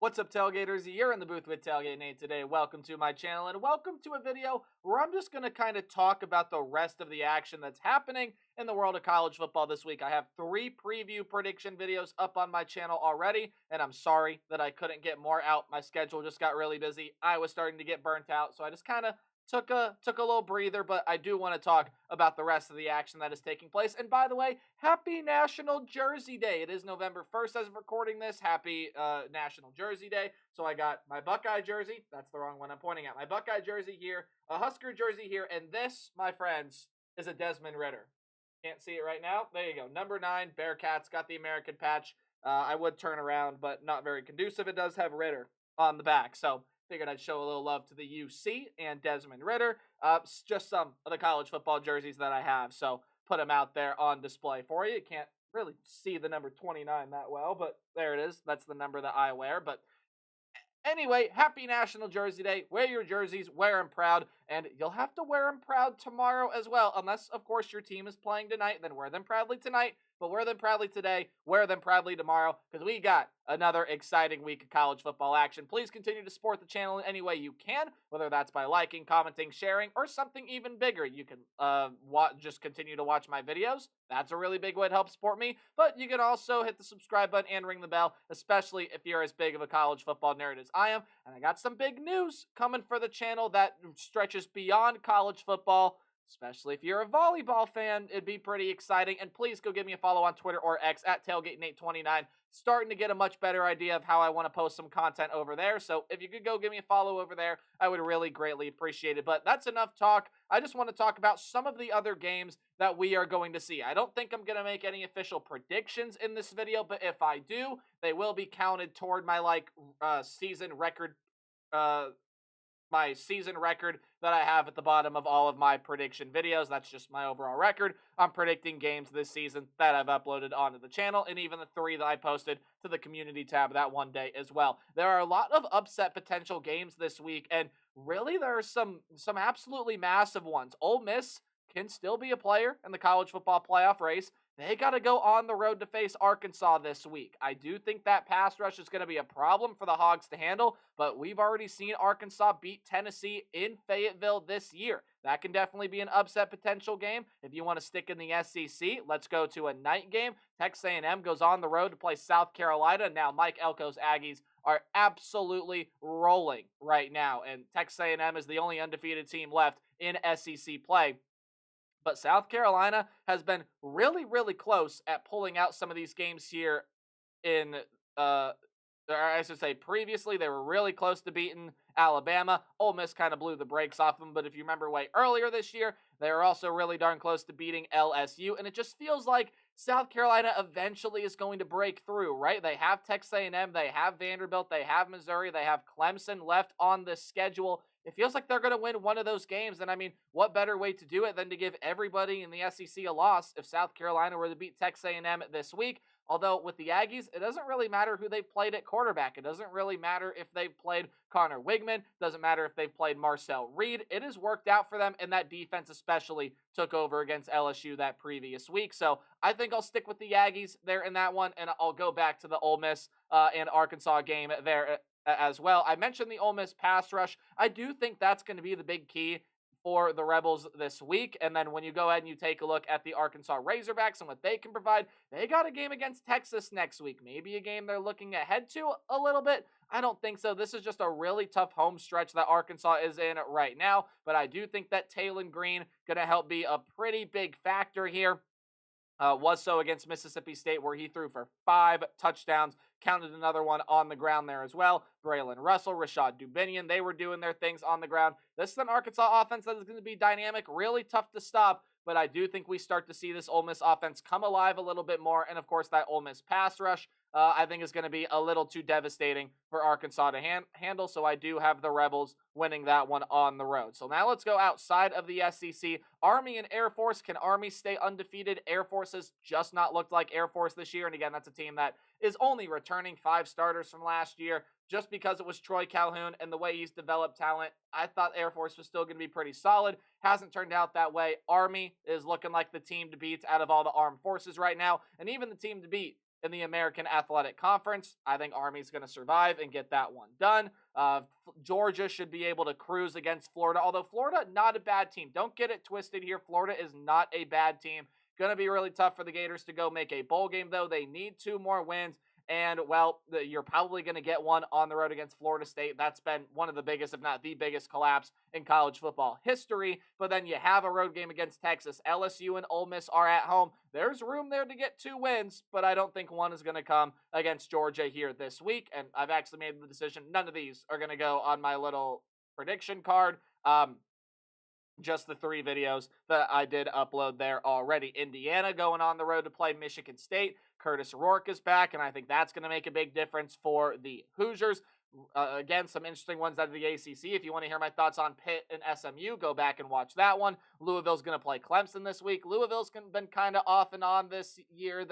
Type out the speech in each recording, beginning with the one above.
What's up, Tailgaters? You're in the booth with Tailgate Nate today. Welcome to my channel and welcome to a video where I'm just going to kind of talk about the rest of the action that's happening in the world of college football this week. I have 3 preview prediction videos up on my channel already, and I'm sorry that I couldn't get more out. My schedule just got really busy. I was starting to get burnt out, so I just kind of took a little breather, but I do want to talk about the rest of the action that is taking place. And by the way, happy National Jersey Day. It is November 1st as of recording this. Happy National Jersey Day. So I got my Buckeye jersey. That's the wrong one I'm pointing at. My Buckeye jersey here, a Husker jersey here, and this, my friends, is a Desmond Ridder. Can't see it right now. There you go. Number 9, Bearcats, got the American patch. I would turn around, but not very conducive. It does have Ridder on the back, so figured I'd show a little love to the UC and Desmond Ridder. Just some of the college football jerseys that I have, so put them out there on display for you. You can't really see the number 29 that well, but there it is. That's the number that I wear. But anyway, happy National Jersey Day. Wear your jerseys, wear them proud, and you'll have to wear them proud tomorrow as well. Unless, of course, your team is playing tonight, then wear them proudly tonight. But wear them proudly today, wear them proudly tomorrow, because we got another exciting week of college football action. Please continue to support the channel in any way you can, whether that's by liking, commenting, sharing, or something even bigger. You can just continue to watch my videos. That's a really big way to help support me. But you can also hit the subscribe button and ring the bell, especially if you're as big of a college football nerd as I am. And I got some big news coming for the channel that stretches beyond college football. Especially if you're a volleyball fan, it'd be pretty exciting. And please go give me a follow on Twitter or X at TailgateNate29. Starting to get a much better idea of how I want to post some content over there. So if you could go give me a follow over there, I would really greatly appreciate it. But that's enough talk. I just want to talk about some of the other games that we are going to see. I don't think I'm going to make any official predictions in this video, but if I do, they will be counted toward my season record that I have at the bottom of all of my prediction videos. That's just my overall record. I'm predicting games this season that I've uploaded onto the channel, and even the 3 that I posted to the community tab that one day as well. There are a lot of upset potential games this week, and really there are some absolutely massive ones. Ole Miss can still be a player in the college football playoff race. They got to go on the road to face Arkansas this week. I do think that pass rush is going to be a problem for the Hogs to handle, but we've already seen Arkansas beat Tennessee in Fayetteville this year. That can definitely be an upset potential game. If you want to stick in the SEC, let's go to a night game. Texas A&M goes on the road to play South Carolina. Now, Mike Elko's Aggies are absolutely rolling right now, and Texas A&M is the only undefeated team left in SEC play. But South Carolina has been really, really close at pulling out some of these games here or I should say previously. They were really close to beating Alabama. Ole Miss kind of blew the brakes off them, but if you remember way earlier this year, they were also really darn close to beating LSU, and it just feels like South Carolina eventually is going to break through, right? They have Texas A&M, they have Vanderbilt, they have Missouri, they have Clemson left on the schedule. It feels like they're going to win one of those games, and I mean, what better way to do it than to give everybody in the SEC a loss if South Carolina were to beat Texas A&M this week? Although with the Aggies, it doesn't really matter who they played at quarterback. It doesn't really matter if they've played Connor Wigman. Doesn't matter if they've played Marcel Reed. It has worked out for them, and that defense especially took over against LSU that previous week. So I think I'll stick with the Aggies there in that one, and I'll go back to the Ole Miss and Arkansas game there as well. I mentioned the Ole Miss pass rush. I do think that's going to be the big key for the Rebels this week. And then when you go ahead and you take a look at the Arkansas Razorbacks and what they can provide, they got a game against Texas next week. Maybe a game they're looking ahead to a little bit. I don't think so. This is just a really tough home stretch that Arkansas is in right now. But I do think that Taylon Green going to help be a pretty big factor here. Was so against Mississippi State, where he threw for 5 touchdowns, counted another one on the ground there as well. Braylon Russell, Rashad Dubinion, they were doing their things on the ground. This is an Arkansas offense that is going to be dynamic, really tough to stop, but I do think we start to see this Ole Miss offense come alive a little bit more, and of course that Ole Miss pass rush I think is going to be a little too devastating for Arkansas to handle, so I do have the Rebels winning that one on the road. So now let's go outside of the SEC. Army and Air Force. Can Army stay undefeated? Air Force has just not looked like Air Force this year, and again, that's a team that is only returning 5 starters from last year. Just because it was Troy Calhoun and the way he's developed talent, I thought Air Force was still going to be pretty solid. Hasn't turned out that way. Army is looking like the team to beat out of all the armed forces right now, and even the team to beat in the American Athletic Conference. I think Army's going to survive and get that one done. Georgia should be able to cruise against Florida, although Florida, not a bad team. Don't get it twisted here. Florida is not a bad team. Going to be really tough for the Gators to go make a bowl game, though. They need 2 more wins. And, well, you're probably going to get one on the road against Florida State. That's been one of the biggest, if not the biggest, collapse in college football history. But then you have a road game against Texas. LSU and Ole Miss are at home. There's room there to get 2 wins, but I don't think one is going to come against Georgia here this week. And I've actually made the decision none of these are going to go on my little prediction card. Just the 3 videos that I did upload there already. Indiana going on the road to play Michigan State. Curtis Rourke is back, and I think that's going to make a big difference for the Hoosiers. Again, some interesting ones out of the ACC. If you want to hear my thoughts on Pitt and SMU, go back and watch that one. Louisville's going to play Clemson this week. Louisville's been kind of off and on this year.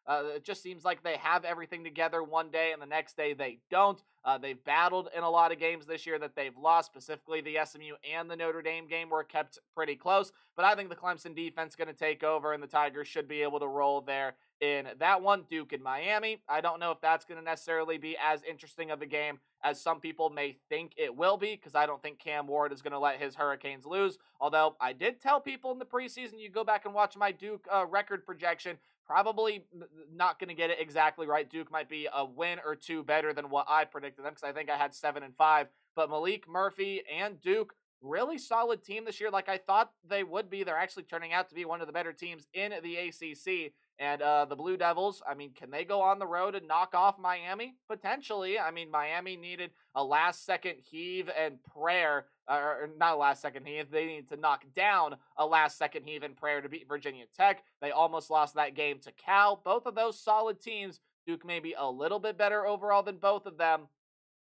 It just seems like they have everything together one day, and the next day they don't. They've battled in a lot of games this year that they've lost, specifically the SMU and the Notre Dame game were kept pretty close. But I think the Clemson defense is going to take over, and the Tigers should be able to roll there in that one. Duke and Miami, I don't know if that's going to necessarily be as interesting of a game as some people may think it will be, because I don't think Cam Ward is going to let his Hurricanes lose. Although I did tell people in the preseason, you go back and watch my Duke record projection, probably not going to get it exactly right. Duke might be a win or 2 better than what I predicted them, because I think I had 7-5. But Malik Murphy and Duke, really solid team this year, like I thought they would be. They're actually turning out to be one of the better teams in the ACC. And the Blue Devils, I mean, can they go on the road and knock off Miami? Potentially. I mean, Miami needed a last-second heave and prayer, or not a last-second heave. They needed to knock down a last-second heave and prayer to beat Virginia Tech. They almost lost that game to Cal. Both of those solid teams. Duke may be a little bit better overall than both of them.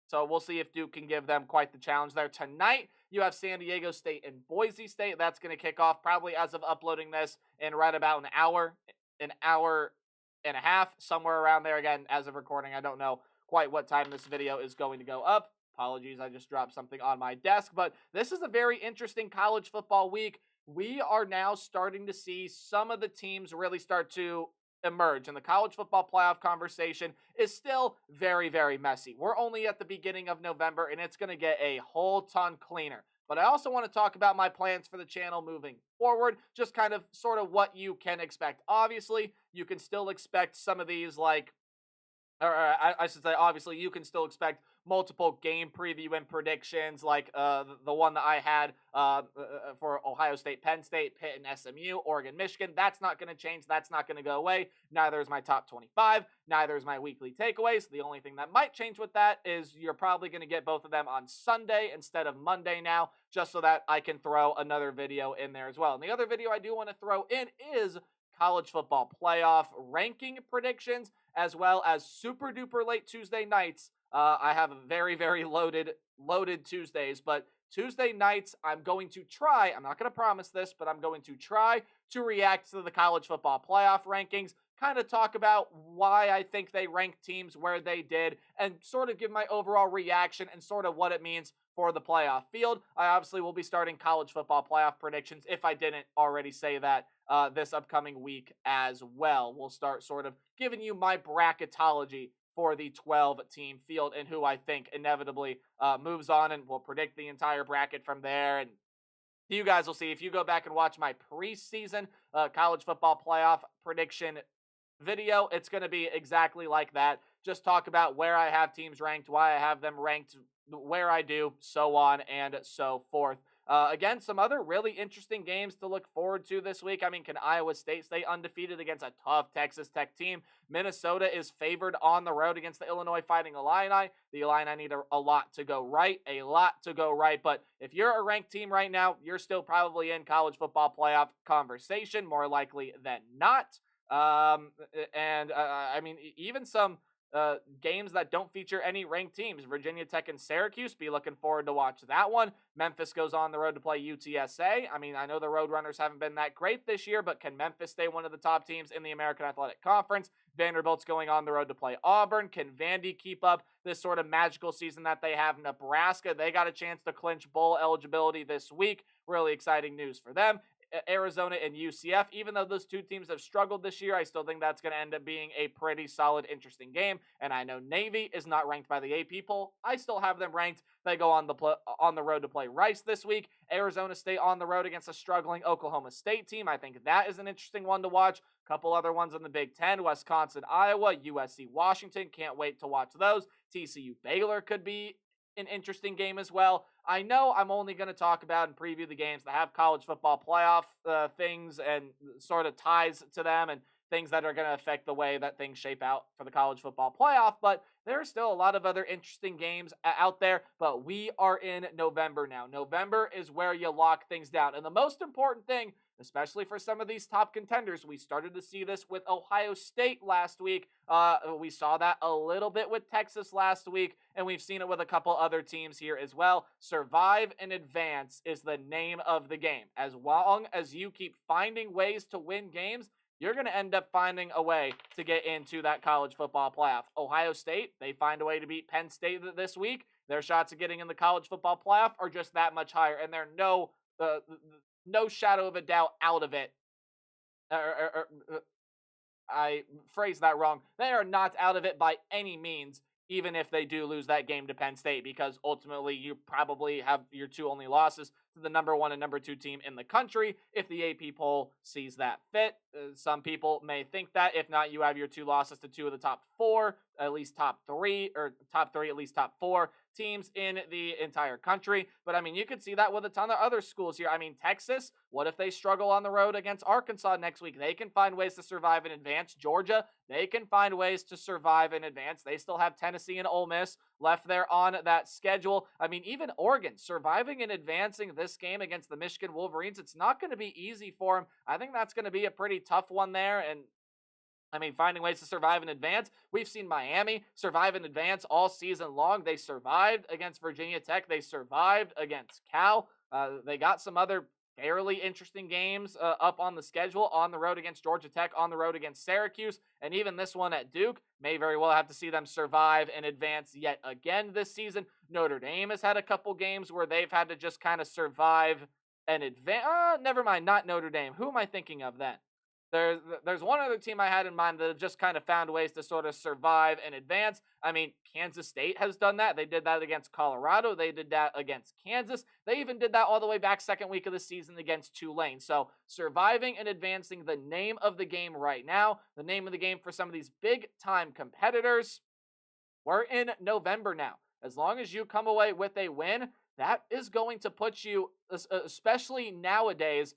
So we'll see if Duke can give them quite the challenge there. Tonight, you have San Diego State and Boise State. That's going to kick off probably as of uploading this in right about an hour and a half, somewhere around there. Again, as of recording, I don't know quite what time this video is going to go up. Apologies, I just dropped something on my desk. But this is a very interesting college football week. We are now starting to see some of the teams really start to emerge, and the college football playoff conversation is still very, very messy. We're only at the beginning of November, and it's going to get a whole ton cleaner. But I also want to talk about my plans for the channel moving forward, just kind of sort of what you can expect. Obviously, you can still expect some of these, like, I should say, obviously, you can still expect multiple game preview and predictions, like the one that I had for Ohio State, Penn State, Pitt, and SMU, Oregon, Michigan. That's not going to change. That's not going to go away. Neither is my top 25. Neither is my weekly takeaways. The only thing that might change with that is you're probably going to get both of them on Sunday instead of Monday now, just so that I can throw another video in there as well. And the other video I do want to throw in is college football playoff ranking predictions, as well as super duper late Tuesday nights. I have a very, very loaded Tuesdays, but Tuesday nights I'm going to try, I'm not going to promise this, but I'm going to try to react to the college football playoff rankings, kind of talk about why I think they ranked teams where they did, and sort of give my overall reaction and sort of what it means for the playoff field. I obviously will be starting college football playoff predictions, if I didn't already say that, this upcoming week as well. We'll start sort of giving you my bracketology for the 12-team field and who I think inevitably moves on, and we'll predict the entire bracket from there. And you guys will see, if you go back and watch my preseason college football playoff prediction video, it's going to be exactly like that. Just talk about where I have teams ranked, why I have them ranked, where I do, so on and so forth. Again, some other really interesting games to look forward to this week. I mean, can Iowa State stay undefeated against a tough Texas Tech team? Minnesota is favored on the road against the Illinois Fighting Illini. The Illini need a lot to go right, But if you're a ranked team right now, you're still probably in college football playoff conversation, more likely than not. I mean, even some games that don't feature any ranked teams. Virginia Tech and Syracuse, be looking forward to watch that one. Memphis goes on the road to play UTSA. I mean, I know the Roadrunners haven't been that great this year, but can Memphis stay one of the top teams in the American Athletic Conference? Vanderbilt's going on the road to play Auburn. Can Vandy keep up this sort of magical season that they have? Nebraska, they got a chance to clinch bowl eligibility this week. Really exciting news for them. Arizona and UCF. Even though those two teams have struggled this year, I still think that's going to end up being a pretty solid, interesting game. And I know Navy is not ranked by the AP poll. I still have them ranked. They go on the road to play Rice this week. Arizona State on the road against a struggling Oklahoma State team. I think that is an interesting one to watch. Couple other ones in the Big Ten: Wisconsin, Iowa, USC, Washington. Can't wait to watch those. TCU, Baylor could be an interesting game as well. I know I'm only going to talk about and preview the games that have college football playoff things and sort of ties to them and things that are going to affect the way that things shape out for the college football playoff, but there are still a lot of other interesting games out there, but we are in November now. November is where you lock things down, and the most important thing, especially for some of these top contenders, we started to see this with Ohio State last week. We saw that a little bit with Texas last week, and we've seen it with a couple other teams here as well. Survive and advance is the name of the game. As long as you keep finding ways to win games, you're going to end up finding a way to get into that college football playoff. Ohio State, they find a way to beat Penn State this week. Their shots of getting in the college football playoff are just that much higher, and they're no shadow of a doubt out of it. I phrased that wrong. They are not out of it by any means, even if they do lose that game to Penn State, because ultimately you probably have your two only losses to the number 1 and number 2 team in the country if the AP poll sees that fit. Some people may think that. If not, you have your 2 losses to 2 of the top 4, at least top 3, or top 3, at least top 4 teams in the entire country. But I mean, you could see that with a ton of other schools here. I mean, Texas, what if they struggle on the road against Arkansas next week? They can find ways to survive and advance. Georgia, they can find ways to survive and advance. They still have Tennessee and Ole Miss left there on that schedule. I mean, even Oregon surviving and advancing this game against the Michigan Wolverines, it's not going to be easy for them. I think that's going to be a pretty tough one there, and I mean, finding ways to survive and advance. We've seen Miami survive and advance all season long. They survived against Virginia Tech. They survived against Cal. They got some other fairly interesting games up on the schedule, on the road against Georgia Tech, on the road against Syracuse, and even this one at Duke. May very well have to see them survive and advance yet again this season. Notre Dame has had a couple games where they've had to just kind of survive and advance. Never mind, not Notre Dame. Who am I thinking of then? There's one other team I had in mind that have just kind of found ways to sort of survive and advance. I mean, Kansas State has done that. They did that against Colorado. They did that against Kansas. They even did that all the way back second week of the season against Tulane. So surviving and advancing, the name of the game right now, the name of the game for some of these big-time competitors. We're in November now. As long as you come away with a win, that is going to put you, especially nowadays,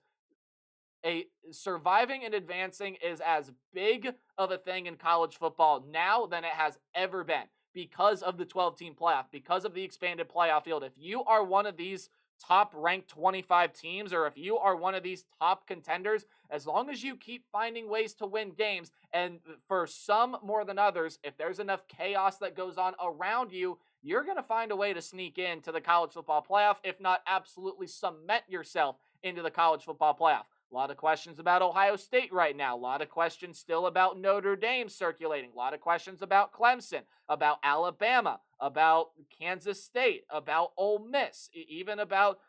surviving and advancing is as big of a thing in college football now than it has ever been because of the 12-team playoff, because of the expanded playoff field. If you are one of these top-ranked 25 teams, or if you are one of these top contenders, as long as you keep finding ways to win games, and for some more than others, if there's enough chaos that goes on around you, you're going to find a way to sneak into the college football playoff, if not absolutely cement yourself into the college football playoff. A lot of questions about Ohio State right now. A lot of questions still about Notre Dame circulating. A lot of questions about Clemson, about Alabama, about Kansas State, about Ole Miss, even about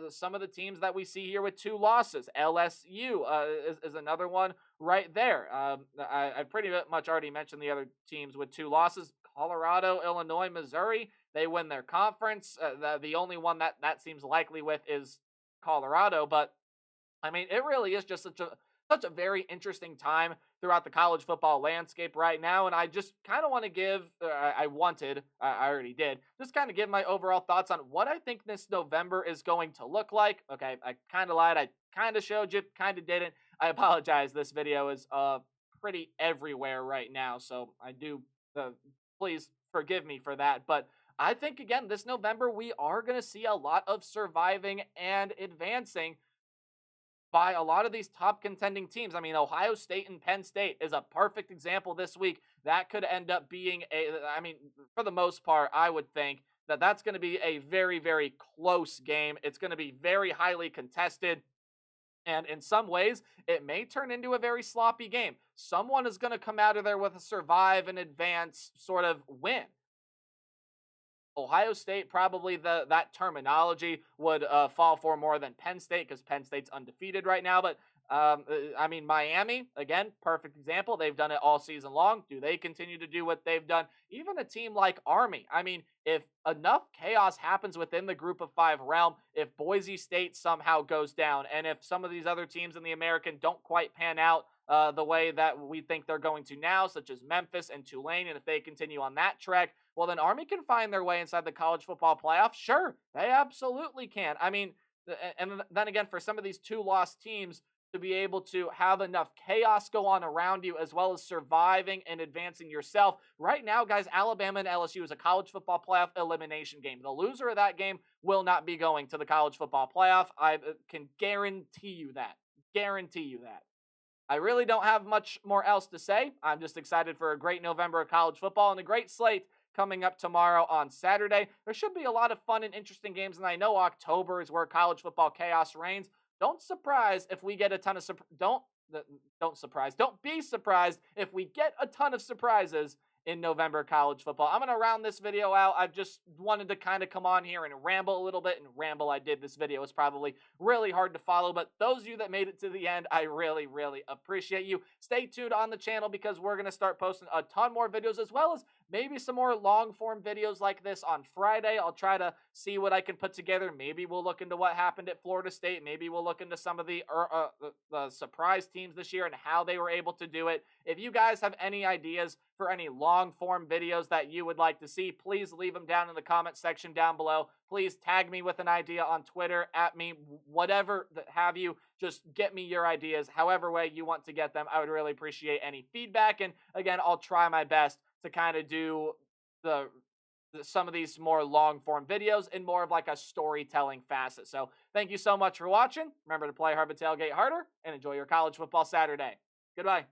some of the teams that we see here with 2 losses. LSU is another one right there. I pretty much already mentioned the other teams with 2 losses. Colorado, Illinois, Missouri, they win their conference. The only one that seems likely with is Colorado, but I mean, it really is just such a very interesting time throughout the college football landscape right now, and I just kind of want to give, I already did, just kind of give my overall thoughts on what I think this November is going to look like. Okay, I kind of lied. I kind of showed you, kind of didn't. I apologize. This video is pretty everywhere right now, so I do, please forgive me for that, but I think, again, this November, we are going to see a lot of surviving and advancing by a lot of these top contending teams. I mean, Ohio State and Penn State is a perfect example this week. That could end up being for the most part, I would think that that's going to be a very, very close game. It's going to be very highly contested. And in some ways, it may turn into a very sloppy game. Someone is going to come out of there with a survive and advance sort of win. Ohio State, probably that terminology would fall for more than Penn State, because Penn State's undefeated right now. But I mean, Miami, again, perfect example. They've done it all season long. Do they continue to do what they've done? Even a team like Army. I mean, if enough chaos happens within the group of five realm, if Boise State somehow goes down, and if some of these other teams in the American don't quite pan out the way that we think they're going to now, such as Memphis and Tulane, and if they continue on that track, well, then Army can find their way inside the college football playoff. Sure, they absolutely can. I mean, and then again, for some of these two-loss teams to be able to have enough chaos go on around you, as well as surviving and advancing yourself. Right now, guys, Alabama and LSU is a college football playoff elimination game. The loser of that game will not be going to the college football playoff. I can guarantee you that. Guarantee you that. I really don't have much more else to say. I'm just excited for a great November of college football and a great slate coming up tomorrow on Saturday. There should be a lot of fun and interesting games, and I know October is where college football chaos reigns. Don't surprise if we get a ton of don't be surprised if we get a ton of surprises in November college football. I'm going to round this video out. I've just wanted to kind of come on here and ramble a little bit, and ramble I did. This video was probably really hard to follow, but those of you that made it to the end, I really, really appreciate you. Stay tuned on the channel, because we're going to start posting a ton more videos, as well as maybe some more long form videos like this on Friday. I'll try to see what I can put together. Maybe we'll look into what happened at Florida State. Maybe we'll look into some of the surprise teams this year and how they were able to do it. If you guys have any ideas for any long form videos that you would like to see, please leave them down in the comment section down below. Please tag me with an idea on Twitter, at me, whatever that have you. Just get me your ideas, however way you want to get them. I would really appreciate any feedback. And again, I'll try my best to kind of do some of these more long form videos in more of like a storytelling facet. So thank you so much for watching. Remember to play hard but tailgate harder, and enjoy your college football Saturday. Goodbye.